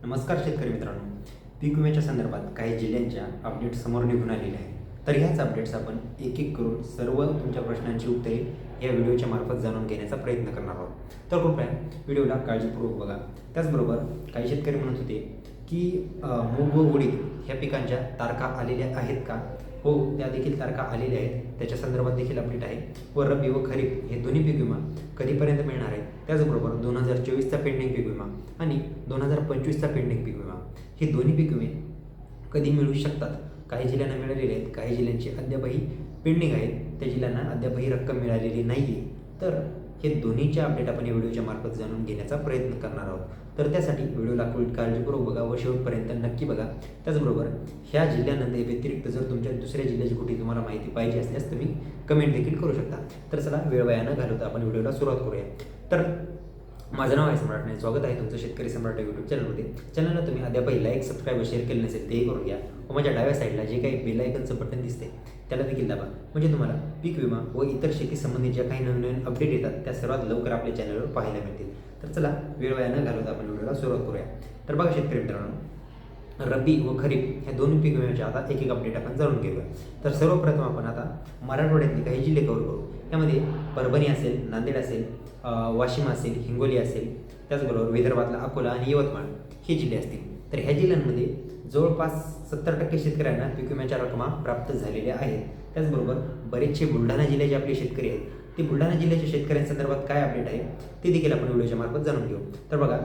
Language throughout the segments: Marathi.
नमस्कार शेतकरी मित्रांनो, पीक विम्याच्या संदर्भात काही जिल्ह्यांच्या अपडेट समोर निघून आलेले आहे. तर ह्याच अपडेट्स आपण एक एक करून सर्व तुमच्या प्रश्नांची उत्तरे या व्हिडिओच्या मार्फत जाणून घेण्याचा प्रयत्न करणार आहोत. तर कृपया व्हिडिओला काळजीपूर्वक बघा. त्याचबरोबर काही शेतकरी म्हणत होते की मूग व उडीद ह्या पिकांच्या तारखा आलेल्या आहेत का? हो, त्या देखील तारखा आलेल्या आहेत. त्याच्या संदर्भात देखील अपडेट आहे. व रब्बी व खरीप हे दोन्ही पीक विमा कधीपर्यंत मिळणार आहेत, त्याचबरोबर 2024चा पेंडिंग पीक विमा आणि 2025चा पेंडिंग पीक विमा हे दोन्ही पीक विमे कधी मिळू शकतात. काही जिल्ह्यांना मिळालेले आहेत, काही जिल्ह्यांची अद्यापही पेंडिंग आहेत, त्या जिल्ह्यांना अद्यापही रक्कम मिळालेली नाही आहे. तर हे दोन्हीचे अपडेट आपण या व्हिडिओच्या मार्फत जाणून घेण्याचा प्रयत्न करणार आहोत. तर त्यासाठी व्हिडिओला काळजीपूर्वक बघा व शेवटपर्यंत नक्की बघा. त्याचबरोबर ह्या जिल्ह्यानंतर व्यतिरिक्त जर तुमच्या दुसऱ्या जिल्ह्याची कुठे तुम्हाला माहिती पाहिजे असल्यास तुम्ही कमेंट देखील करू शकता. तर चला वेळ वाया न घालवता आपण व्हिडिओला सुरुवात करूया. तर माझं नाव आहे सम्राट आणि स्वागत आहे तुमचं शेतकरी सम्राट यूट्यूब चॅनलमध्ये. चॅनलला तुम्ही अद्यापही लाईक, सबस्क्राईब व शेअर केलं नसेल तेही करून घ्या. व माझ्या डाव्या साईडला जे काही बेल आयकनचं बटन दिसते त्याला देखील दाबा, म्हणजे तुम्हाला पीक विमा व इतर शेती संबंधित ज्या काही नवीन अपडेट येतात त्या सर्वात लवकर आपल्या चॅनलवर पाहायला मिळतील. तर चला वेळ वाया न घालवता आपण व्हिडिओला सुरुवात करूया. तर बघा शेतकरी मित्रांनो, रब्बी व खरीप ह्या दोन्ही पीक विम्याचे आता एक एक अपडेट आपण जाणून घेऊया. तर सर्वप्रथम आपण आता मराठवाड्यातले काही जिल्हे कव्हर करू. त्यामध्ये परभणी असेल, नांदेड असेल, वाशिम असेल, हिंगोली असेल, त्याचबरोबर विदर्भातला अकोला आणि यवतमाळ हे जिल्हे असतील. तर ह्या जिल्ह्यांमध्ये जवळपास 70% शेतकऱ्यांना पीक विम्याच्या रकमा प्राप्त झालेल्या आहेत. त्याचबरोबर बरेचसे बुलढाणा जिल्ह्याचे आपले शेतकरी आहेत, ते बुलढाणा जिल्ह्याच्या शेतकऱ्यांसंदर्भात काय अपडेट आहे ते देखील आपण व्हिडिओच्या मार्फत जाणून घेऊ. तर बघा,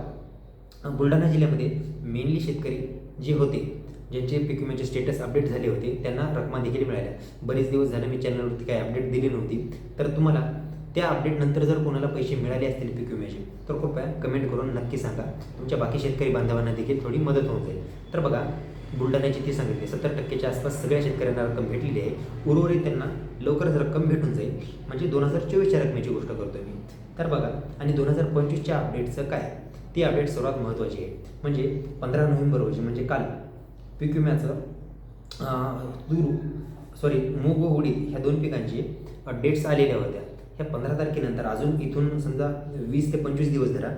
बुलढाणा जिल्ह्यामध्ये मेनली शेतकरी जे होते, ज्यांचे पीक विम्याचे स्टेटस अपडेट झाले होते, त्यांना रकमा देखील मिळाल्या. बरेच दिवस झाले मी चॅनलवरती काही अपडेट दिली नव्हती. तर तुम्हाला त्या अपडेटनंतर जर कोणाला पैसे मिळाले असतील पीक विम्याचे तर कृपया कमेंट करून नक्की सांगा. तुमच्या बाकी शेतकरी बांधवांना देखील थोडी मदत होऊन जाईल. तर बघा, बुलढाण्याची ती सांगितली 70%च्या आसपास सगळ्या शेतकऱ्यांना रक्कम भेटलेली आहे. उर्वरित त्यांना लवकरच रक्कम भेटून जाईल. म्हणजे 2024च्या रकमेची गोष्ट करतोय मी. तर बघा, आणि 2025च्या अपडेटचं काय, ती अपडेट सर्वात महत्त्वाची आहे. म्हणजे 15 नोव्हेंबर रोजी म्हणजे काल पीक विम्याचं मूग व उडीद ह्या दोन पिकांची डेट्स आलेल्या होत्या. ह्या 15 तारखेनंतर अजून इथून समजा 20 ते 25 दिवस धरा.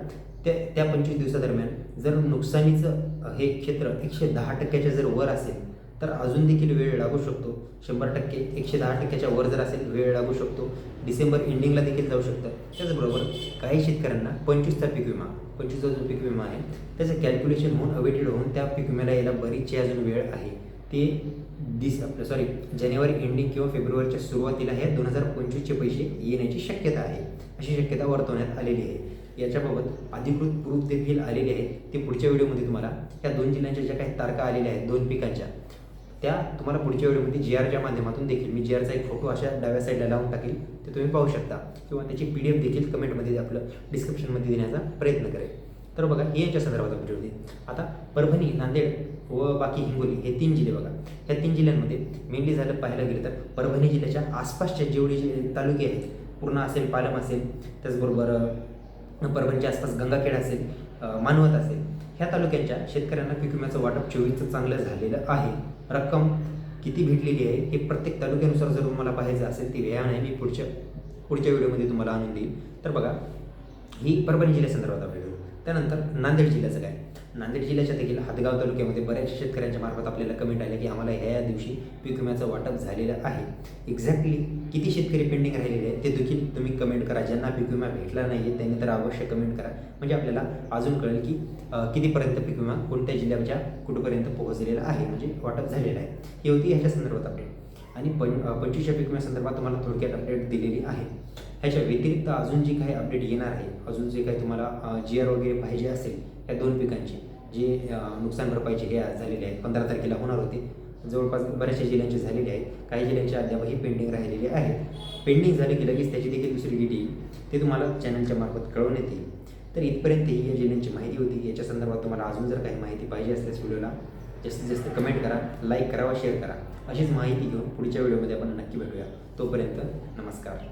त्या 25 दिवसादरम्यान जर नुकसानीचं हे क्षेत्र 110%च्या जर वर असेल तर अजून देखील वेळ लागू शकतो. 100%, 110%च्या वर जर असेल वेळ लागू शकतो. डिसेंबर एंडिंगला देखील जाऊ शकतं. त्याचबरोबर काही शेतकऱ्यांना 25चा पीक विमा, 25चा जो पीक विमा आहे त्याचं कॅल्क्युलेशन होऊन अवेटेड होऊन त्या पीक विम्याला यायला बरीचशी अजून वेळ आहे. ते जानेवारी एंडिंग किंवा फेब्रुवारीच्या सुरुवातीला ह्या 2025चे पैसे येण्याची शक्यता आहे, अशी शक्यता वर्तवण्यात आलेली आहे. याच्याबाबत अधिकृत प्रूफ देखील आलेले आहेत. ते पुढच्या व्हिडिओमध्ये तुम्हाला त्या दोन जिल्ह्यांच्या ज्या काही तारखा आलेल्या आहेत दोन पिकांच्या, त्या तुम्हाला पुढच्या व्हिडिओमध्ये GRच्या माध्यमातून देखील मी GRचा एक फोटो अशा डाव्या साईडला लावून टाकेल, ते तुम्ही पाहू शकता. किंवा त्याची PDF देखील कमेंटमध्ये आपलं डिस्क्रिप्शनमध्ये देण्याचा प्रयत्न करेल. तर बघा, हे याच्या संदर्भात अपडेट होती. आता परभणी, नांदेड व बाकी हिंगोली हे 3 जिल्हे बघा. ह्या 3 जिल्ह्यांमध्ये मेनली झालं पाहायला गेलं तर परभणी जिल्ह्याच्या आसपासच्या जेवढे जे तालुके आहेत, पूर्णा असेल, पालम असेल, त्याचबरोबर परभणीच्या आसपास गंगाखेड असेल, मानवत असेल, ह्या तालुक्यांच्या शेतकऱ्यांना पीक विम्याचं वाटप 24चं चांगलं झालेलं आहे. रक्कम किती भेटलेली आहे हे प्रत्येक तालुक्यानुसार जर तुम्हाला पाहायचं असेल ती वेळा नाही, मी पुढच्या व्हिडिओमध्ये तुम्हाला आणून देईल. तर बघा, ही परभणी जिल्ह्यासंदर्भात अपडेट. त्यानंतर नांदेड जिल्ह्याचं काय, नांदेड जिल्ह्याच्या देखील हदगाव तालुक्यामध्ये बऱ्याच शेतकऱ्यांच्या मार्फत आपल्याला कमेंट आल्या की आम्हाला ह्या दिवशी पीक विम्याचं वाटप झालेलं आहे. एक्झॅक्टली किती शेतकरी पेंडिंग राहिलेले आहेत ते देखील तुम्ही कमेंट करा. ज्यांना पीक विमा भेटला नाही आहे त्यांनी तर अवश्य कमेंट करा, म्हणजे आपल्याला अजून कळेल की कितीपर्यंत पीक विमा कोणत्या जिल्ह्याच्या कुठपर्यंत पोहोचलेला आहे, म्हणजे वाटप झालेलं आहे. ही होती ह्याच्या संदर्भात अपडेट. आणि 25च्या पीक विम्यासंदर्भात तुम्हाला थोडक्यात अपडेट दिलेली आहे. ह्याच्या व्यतिरिक्त अजून जी काही अपडेट येणार आहे, अजून जे काही तुम्हाला GR वगैरे पाहिजे असेल या दोन पिकांची, जे नुकसान भरपाईचे हे झालेले आहेत 15 तारखेला होणार होते, जवळपास बऱ्याचशा जिल्ह्यांचे झालेले आहेत. काही जिल्ह्यांचे अद्यापही पेंडिंग राहिलेले आहेत. पेंडिंग झाले की लगेच त्याची देखील दुसरी डेट येईल, ते तुम्हाला चॅनलच्या मार्फत कळवण्यात येईल. तर इथपर्यंत ही या जिल्ह्यांची माहिती होती. याच्या संदर्भात तुम्हाला अजून जर काही माहिती पाहिजे असल्यास व्हिडिओला जास्तीत जास्त कमेंट करा, लाईक करा व शेअर करा. अशीच माहिती घेऊन पुढच्या व्हिडिओमध्ये आपण नक्की भेटूया. तोपर्यंत नमस्कार.